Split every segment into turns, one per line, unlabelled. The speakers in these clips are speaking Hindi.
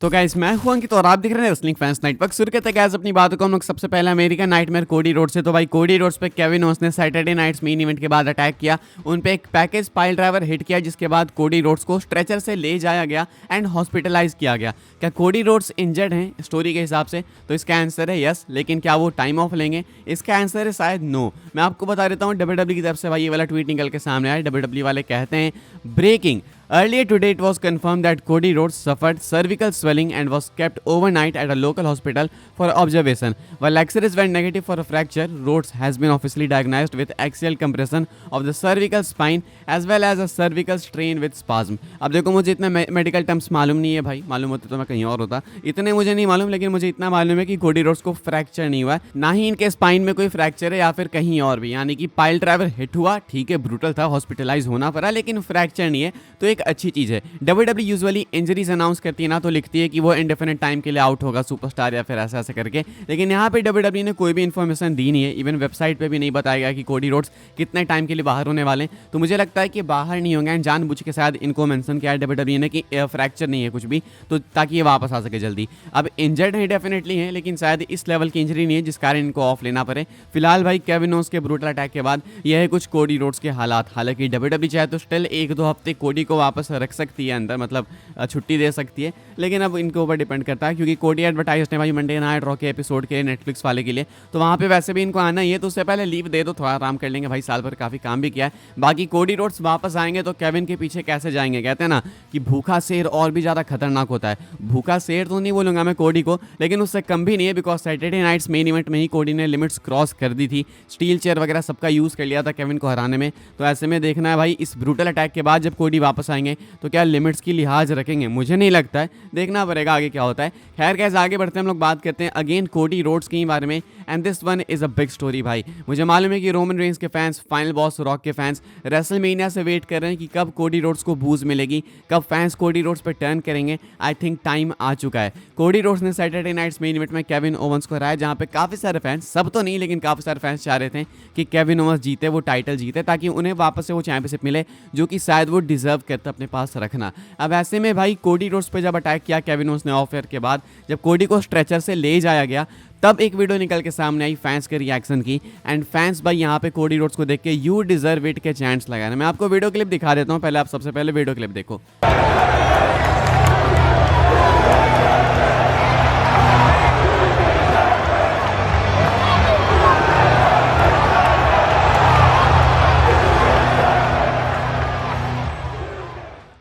तो गाइस मैं हूं अंकित और आप देख रहे हैं रेसलिंग फैंस नेटवर्क। शुरू करते हैं गाइस अपनी बातों को हम लोग सबसे पहले अमेरिकन नाइटमेयर कोडी रोड से। तो भाई कोडी रोड्स पे केविन ओवंस ने सैटरडे नाइट्स मेन इवेंट के बाद अटैक किया, उन पे एक पैकेज पाइल ड्राइवर हिट किया, जिसके बाद कोडी रोड्स को स्ट्रेचर से ले जाया गया एंड हॉस्पिटलाइज किया गया। क्या कोडी रोड्स इंजर्ड हैं स्टोरी के हिसाब से? तो इसका आंसर है यस, लेकिन क्या वो टाइम ऑफ लेंगे? इसका आंसर है शायद नो। मैं आपको बता देता हूँ डब्ल्यूडब्ल्यू की तरफ से भाई ये वाला ट्वीट निकल के सामने आया। डब्ल्यूडब्ल्यू वाले कहते हैं breaking earlier today it was confirmed that Cody Rhodes suffered cervical swelling and was kept overnight at a local hospital for observation. While X-rays went negative for a fracture, Rhodes has been officially diagnosed with axial compression of the cervical spine as well as a cervical strain with spasm. अब देखो मुझे इतना मेडिकल टर्म्स मालूम नहीं है भाई, मालूम होते तो मैं कहीं और होता। इतने मुझे नहीं मालूम, लेकिन मुझे इतना मालूम है कि कोडी रोड्स को फ्रैक्चर नहीं हुआ, ना ही इनके स्पाइन में कोई फ्रैक्चर है या फिर कहीं और भी। यानी कि पाइल ड्राइवर हिट हुआ, ठीक है ब्रूटल था, हॉस्पिटलाइज होना पड़ा, लेकिन फ्रैक्चर नहीं है, तो एक अच्छी चीज है। डब्ल्यूडब्ल्यू यूजुअली इंजरीज अनाउंस करती है ना, तो लिखती है कि वो इंडेफिनिट टाइम के लिए आउट होगा सुपरस्टार या फिर ऐसा ऐसा करके, लेकिन यहाँ पे डब्ल्यूडब्ल्यू ने कोई भी इन्फॉर्मेशन दी नहीं है। इवन वेबसाइट पे भी नहीं बताया गया कि कोडी रोड्स कितने टाइम के लिए बाहर होने वाले हैं। तो मुझे लगता है कि बाहर नहीं होंगे एंड जानबूझ के शायद इनको मेंशन किया है डब्ल्यूडब्ल्यू ने कि फ्रैक्चर नहीं है कुछ भी, तो ताकि ये वापस आ सके जल्दी। अब इंजर्ड है डेफिनेटली है, लेकिन शायद इस लेवल की इंजरी नहीं है जिस कारण इनको ऑफ लेना पड़े। फिलहाल भाई केविन ओवंस के ब्रूटल अटैक के बाद यह है कुछ कोडी रोड्स के हालात। हालांकि डब्ल्यूडब्ल्यू चाहे तो स्टिल 1-2 हफ्ते कोडी को वापस रख सकती है अंदर, मतलब छुट्टी दे सकती है, लेकिन अब इनके ऊपर डिपेंड करता है, क्योंकि कोडी एडवर्टाइज ने भाई मंडे नाइट रॉ के एपिसोड के नेटफ्लिक्स वाले के लिए, तो वहाँ पे वैसे भी इनको आना ही है, तो उससे पहले लीव दे दो, थोड़ा आराम कर लेंगे भाई, साल भर काफ़ी काम भी किया है। बाकी कोडी रोड्स वापस आएंगे तो केविन के पीछे कैसे जाएंगे? कहते हैं ना कि भूखा शेर और भी ज़्यादा खतरनाक होता है। भूखा शेर तो नहीं बोलूँगा मैं कोडी को, लेकिन उससे कम भी नहीं है, because Saturday Night's Main Event में ही कोडी ने लिमिट्स क्रॉस कर दी थी, स्टील चेयर वगैरह सबका यूज़ कर लिया था केविन को हराने में। तो ऐसे में देखना है भाई इस ब्रूटल अटैक के बाद जब कोडी वापस आएंगे तो क्या लिमिट्स की लिहाज रखेंगे, मुझे नहीं लगता है, देखना पड़ेगा आगे क्या होता है। खैर कैसे आगे बढ़ते हैं हम लोग बात करते हैं अगेन कोडी रोड्स के बारे में, and this one is a big story भाई। मुझे मालूम है कि रोमन रेंस के फैंस, फाइनल बॉस रॉक के फैंस रेसलमेनिया से वेट कर रहे हैं कि कब कोडी रोड्स को बूज मिलेगी, कब फैंस कोडी रोड्स पर टर्न करेंगे। आई थिंक टाइम आ चुका है। कोडी रोड्स ने सैटरडे नाइट्स मेन इवेंट में केविन ओवंस को हराया, जहाँ पे काफ़ी सारे फैंस, सब तो नहीं लेकिन काफ़ी सारे फैंस चाह रहे थे कि केविन ओवंस जीते, वो टाइटल जीते, ताकि उन्हें वापस से वो चैंपियनशिप मिले, जो कि शायद वो डिजर्व करते अपने पास रखना। अब ऐसे में भाई कोडी रोड्स पे जब अटैक किया केविन ओवंस ने ऑफ एयर के बाद, जब कोडी को स्ट्रेचर से ले जाया गया, तब एक वीडियो निकल के सामने आई फैंस के रिएक्शन की, एंड फैंस भाई यहाँ पे कोडी रोड्स को देख के यू डिजर्व इट के चैंट्स लगा रहे हैं। मैं आपको वीडियो क्लिप दिखा देता हूँ, पहले आप सबसे पहले वीडियो क्लिप देखो।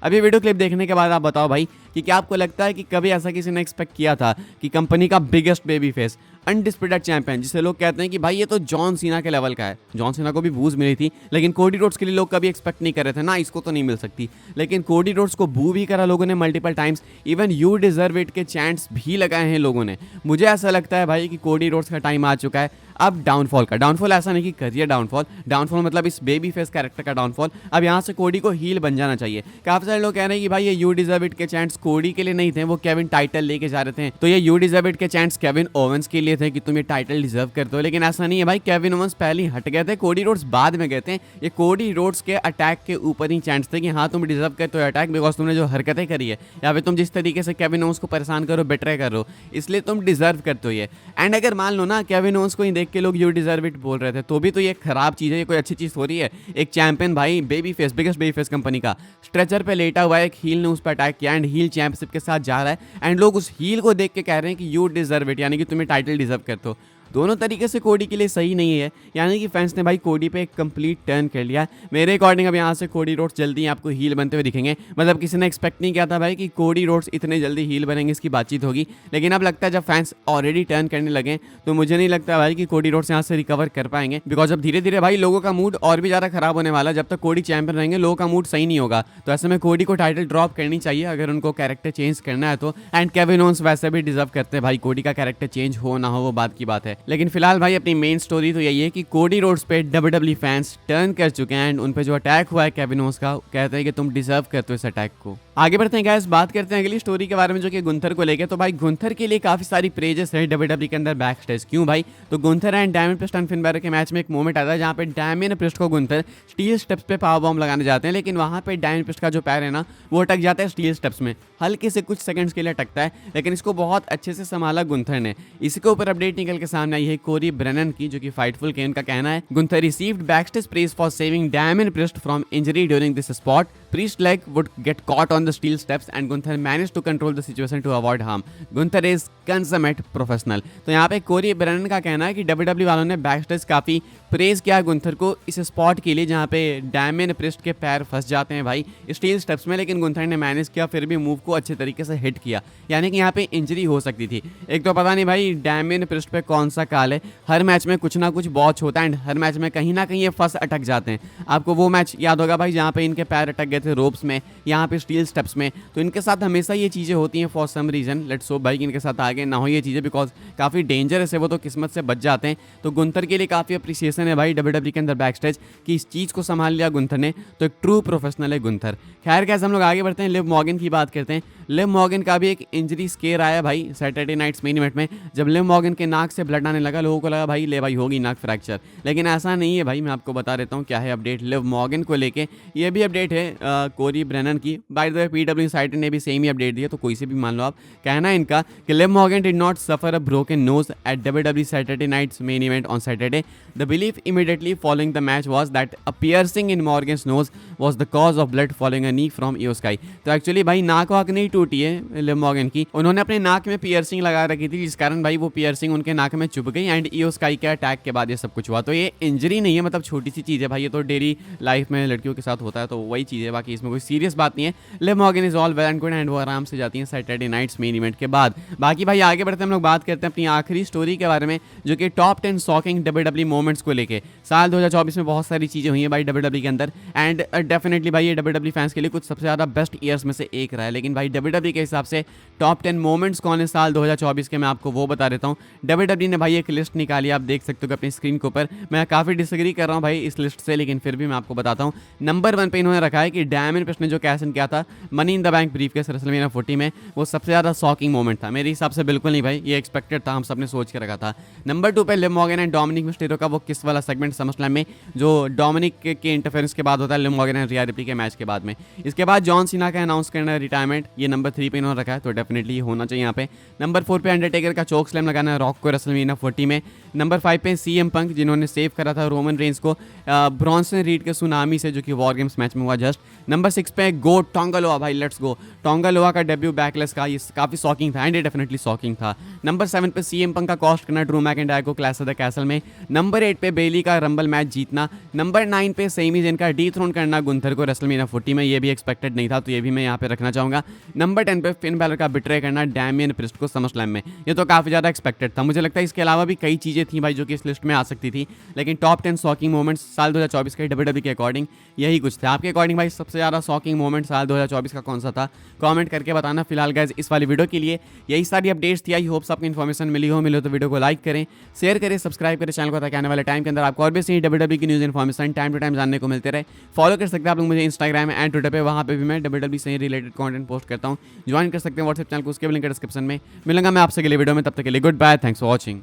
अभी वीडियो क्लिप देखने के बाद आप बताओ भाई कि क्या आपको लगता है कि कभी ऐसा किसी ने एक्सपेक्ट किया था कि कंपनी का biggest baby face, undisputed champion, जिसे लोग कहते हैं कि भाई ये तो जॉन सीना के लेवल का है, जॉन सीना को भी बूज मिली थी, लेकिन कोडी रोड्स के लिए लोग कभी एक्सपेक्ट नहीं कर रहे थे ना, इसको तो नहीं मिल सकती, लेकिन कोडी रोड्स को बू भी करा लोगों ने multiple times, even you deserve it के चैंट्स भी लगाए हैं लोगों ने। मुझे ऐसा लगता है भाई कि कोडी रोड्स का टाइम आ चुका है अब डाउनफॉल का। डाउनफॉल ऐसा नहीं कि करियर डाउनफॉल, डाउनफॉल मतलब इस बेबी फेस कैरेक्टर का डाउनफॉल। अब यहाँ से कोडी को हील बन जाना चाहिए। काफी सारे लोग कह रहे हैं कि भाई ये यू डिजर्व इट के चैंट्स कोडी के लिए नहीं थे, वो केविन टाइटल लेके जा रहे थे, तो ये यू डिजर्व इट के चैंट्स केविन ओवंस के लिए थे कि तुम ये टाइटल डिजर्व करते हो, लेकिन ऐसा नहीं है भाई। केविन ओवंस पहले ही हट गए थे, कोडी रोड्स बाद में गए थे। ये कोडी रोड्स के अटैक के ऊपर ही चैंट्स थे कि हाँ तुम डिजर्व करते हो अटैक, बिकॉज तुमने जो हरकतें करी है या फिर तुम जिस तरीके से केविन ओवंस को परेशान करो, बेट्रे करो, इसलिए तुम डिजर्व करते हो ये। एंड अगर मान लो ना केविन ओवंस को ही देख के लोग यू डिजर्व इट बोल रहे थे, तो भी तो ये खराब चीज़ है, ये कोई अच्छी चीज़ हो रही है? एक चैंपियन भाई, baby face, biggest baby face company का, स्ट्रेचर पे लेटा हुआ है, एक हील ने उस पर अटैक किया एंड हील चैंपियनशिप के साथ जा रहा है, एंड लोग उस हील को देख के कह रहे हैं कि यू डिजर्व इट, यानी कि तुम्हें टाइटल डिजर्व करते हो। दोनों तरीके से कोडी के लिए सही नहीं है, यानी कि फैंस ने भाई कोडी पे एक कंप्लीट टर्न कर लिया। मेरे अकॉर्डिंग अब यहाँ से कोडी रोड्स जल्दी आपको हील बनते हुए दिखेंगे। मतलब किसी ने एक्सपेक्ट नहीं किया था भाई कि कोडी रोड्स इतने जल्दी हील बनेंगे, इसकी बातचीत होगी, लेकिन अब लगता है जब फैंस ऑलरेडी टर्न करने लगे तो मुझे नहीं लगता भाई कि कोडी रोड्स यहाँ से रिकवर कर पाएंगे, बिकॉज अब धीरे धीरे भाई लोगों का मूड और भी ज़्यादा खराब होने वाला। जब तक कोडी चैंपियन रहेंगे लोगों का मूड सही नहीं होगा, तो ऐसे में कोडी को टाइटल ड्रॉप करनी चाहिए अगर उनको कैरेक्टर चेंज करना है तो। एंड केविन ओवंस वैसे भी डिजर्व करते हैं भाई, कोडी का कैरेक्टर चेंज हो ना हो वो बात की बात है। लेकिन फिलहाल भाई अपनी मेन स्टोरी तो यही है कि कोडी रोड्स पे डब्ल्यूडब्ल्यूई फैंस टर्न कर चुके हैं एंड उन पे जो अटैक हुआ है केविन ओवेंस का, कहते हैं कि तुम डिजर्व करते हो इस अटैक को। आगे बढ़ते हैं गाइस, बात करते हैं अगली स्टोरी के बारे में जो कि गुंथर को लेके। तो भाई गुंथर के लिए काफी सारी प्रेजेस है डब्ल्यूडब्ल्यूई के अंदर बैक स्टेज। क्यों भाई? तो Gunther and diamond priest and Finn Balor के मैच में एक मोमेंट आता है जहाँ पे डायमंड प्रिस्ट को गुंथर स्टील स्टेप्स पे पावर बॉम्ब लगाने जाते हैं, लेकिन वहां पे डायमंड प्रिस्ट का जो पैर है ना वो अटक जाता है स्टील स्टेप्स में, हल्के से कुछ सेकंड्स के लिए अटकता है, लेकिन इसको बहुत अच्छे से संभाला गुंथर ने। इसी के ऊपर अपडेट निकल के सामने आई है कोरी ब्रेनन की, जो कि फाइटफुल के उनका कहना है Gunther received backstage praise for saving diamond priest from injury during this spot. Priest leg would get caught on the steel steps and Gunther managed to control the situation to avoid harm. Gunther is consummate professional। तो यहाँ पे कोरी ब्रेनन का कहना है कि WWE वालों ने बैकस्टेज काफी प्रेज किया गुंथर को इस स्पॉट के लिए जहाँ पे डायमंड प्रिस्ट के पैर फंस जाते हैं भाई स्टील स्टेप्स में, लेकिन गुंथर ने मैनेज किया, फिर भी मूव को अच्छे तरीके से हिट किया, यानी कि यहाँ पे इंजरी हो सकती थी। एक तो पता नहीं भाई डायमंड प्रिस्ट पे कौन सा काल है, हर मैच में कुछ ना कुछ बॉच होता है एंड हर मैच में कहीं ना कहीं ये फंस अटक जाते हैं। आपको वो मैच याद होगा भाई जहाँ पे इनके पैर अटक गए थे रोप्स में, यहाँ पे स्टील स्टेप्स में। तो इनके साथ हमेशा ये चीज़ें होती हैं for some reason. Let's hope भाई कि इनके साथ आगे ना हो ये चीज़ें, बिकॉज काफ़ी डेंजरस है, वो तो किस्मत से बच जाते हैं। तो गुंथर के लिए काफ़ी अप्रिसिएशन है भाई डब्ल्यूडब्ल्यूई के अंदर बैक स्टेज कि इस चीज़ को संभाल लिया गुंथर ने, तो एक ट्रू प्रोफेशनल है गुंथर। खैर कैसे हम लोग आगे बढ़ते हैं, लिव मॉर्गन की बात करते हैं। लिव मॉर्गन का भी एक इंजरी स्केयर आया भाई सैटरडे नाइट्स मेन इवेंट में, जब लिव मॉर्गन के नाक से ब्लड आने लगा, लोगों को लगा भाई ले भाई होगी नाक फ्रैक्चर, लेकिन ऐसा नहीं है भाई। मैं आपको बता देता हूँ क्या है अपडेट लिव मॉर्गन को लेके। ये भी अपडेट है कोरी ब्रेनन की, by the way PW site ने भी सेम ही अपडेट दिया, तो कोई से भी मान लो आप। कहना है इनका कि Liv Morgan did not suffer a broken nose at WWE Saturday Night's Main Event on Saturday. The belief immediately following the match was that a piercing in Morgan's nose was the cause of blood following a knee from IYO SKY. तो एक्चुअली भाई नाक वाक नहीं टूटी है लिव मॉर्गन की, उन्होंने अपने नाक में पियर्सिंग लगा रखी थी, जिस कारण भाई वो पियर्सिंग उनके नाक में चुभ गई एंड ईओ स्काई के अटैक के बाद ये सब कुछ हुआ। तो ये इंजरी नहीं है, मतलब छोटी सी चीज़ है भाई, ये तो डेली लाइफ में लड़कियों के साथ होता है, तो वही चीज़ है, बाकी इसमें कोई सीरियस बात नहीं है। Liv Morgan is all well and good and वो आराम से जाती हैं सैटरडे नाइट्स मेन इवेंट के बाद। बाकी भाई आगे बढ़ते हम लोग बात करते हैं अपनी आखिरी स्टोरी के बारे में, जो कि टॉप 10 शॉकिंग डब्ल्यूडब्ल्यूई मोमेंट्स को लेके। साल 2024 में बहुत सारी चीज़ें हुई हैं भाई डब्ल्यूडब्ल्यूई के अंदर एंड डेफिनेटली भाई ये डब्ल्यूडब्ल्यूई फैंस के लिए कुछ सबसे ज़्यादा बेस्ट ईयर्स में से एक रहा है। लेकिन भाई डब्ल्यूडब्ल्यूई के हिसाब से टॉप 10 मोमेंट्स कौन है साल 2024 के, मैं आपको वो बता देता हूँ। डब्ल्यूडब्ल्यूई ने भाई एक लिस्ट निकाली, आप देख सकते हो अपनी स्क्रीन के ऊपर। मैं काफ़ी डिसएग्री कर रहा हूँ भाई इस लिस्ट से, लेकिन फिर भी मैं आपको बताता हूँ। नंबर 1 पे इन्होंने रखा है कि डायमंड प्रिस्ट ने जो कैश इन किया था money in the bank briefcase WrestleMania 40 में, वो सबसे ज़्यादा शॉकिंग मोमेंट था मेरे हिसाब से। बिल्कुल नहीं भाई, ये एक्सपेक्टेड था, हम सब ने सोच के रखा था। नंबर 2 पे Liv Morgan and Dominik Mysterio का वो किस वाला सेगमेंट समरस्लैम में, जो डोमिनिक के इंटरफेरेंस के बाद होता है live Morgan and Riya replay के मैच के बाद में। इसके बाद जॉन सीना का अनाउंस करना है रिटायरमेंट, ये नंबर 3 पे इन्होंने रखा है, तो डेफिनेटली होना चाहिए यहाँ पे। नंबर 4 पे अंडरटेकर का चोक स्लैम लगाना है रॉक को रेसलमेनिया 40 में। नंबर 5 पे सीएम पंक, जिन्होंने सेव करा था रोमन रेंस को ब्रॉन्सन रीड के सुनामी से, जो कि वॉर गेम्स मैच में हुआ जस्ट। नंबर 6 पे गो टोंगा लोआ, भाई लेट्स गो टोंगा लोआ का डेब्यू बैकलेस का, ये काफ़ी शॉकिंग था एंड ये डेफिनेटली शॉकिंग था। नंबर 7 पे सीएम पंक का कॉस्ट करना ड्रू मैकिंटायर को क्लैश ऑफ द कैसल में। नंबर 8 पे बेली का रंबल मैच जीतना। नंबर 9 पे सेमी जेन का डीथ्रोन करना गुंथर को रेसलमेनिया 40 में, ये भी एक्सपेक्टेड नहीं था, तो ये भी मैं यहाँ पे रखना चाहूँगा। नंबर 10 पे फिन बैलर का बिट्रे करना डैमियन प्रिस्ट को समरस्लैम में, ये तो काफ़ी ज़्यादा एक्सपेक्टेड था। मुझे लगता है इसके अलावा भी कई चीज़ें थी भाई जो कि इस लिस्ट में आ सकती थी, लेकिन टॉप 10 शॉकिंग मोमेंट्स साल 2024 के डब्ल्यूडब्ल्यूई के अकॉर्डिंग यही कुछ थे। आपके अकॉर्डिंग भाई सबसे ज़्यादा शॉकिंग मोमेंट साल 2024 का कौन सा था, कमेंट करके बताना। फिलहाल गाइस इस वाली वीडियो के लिए यही सारी अपडेट्स थी। आई होप्स आपको इन्फॉर्मेशन मिली हो तो वीडियो को लाइक करें, शेयर करें, सब्सक्राइब करें चैनल को, ताकि आने वाले टाइम के अंदर आपको और भी सही डब्ल्यूडब्ल्यूई की news information time to time जानने को मिलते रहे। फॉलो कर सकते हैं आप लोग मुझे इंस्टाग्राम एंड ट्विटर पे, वहाँ पे भी मैं डब्ल्यूडब्ल्यूई से रिलेटेड कंटेंट पोस्ट करता हूँ। ज्वाइन कर सकते हैं व्हाट्सएप चैनल को, उसके भी लिंक डिस्क्रिप्शन में। मिलूंगा मैं आपसे अगले वीडियो में, तब तक के लिए good bye, thanks for watching.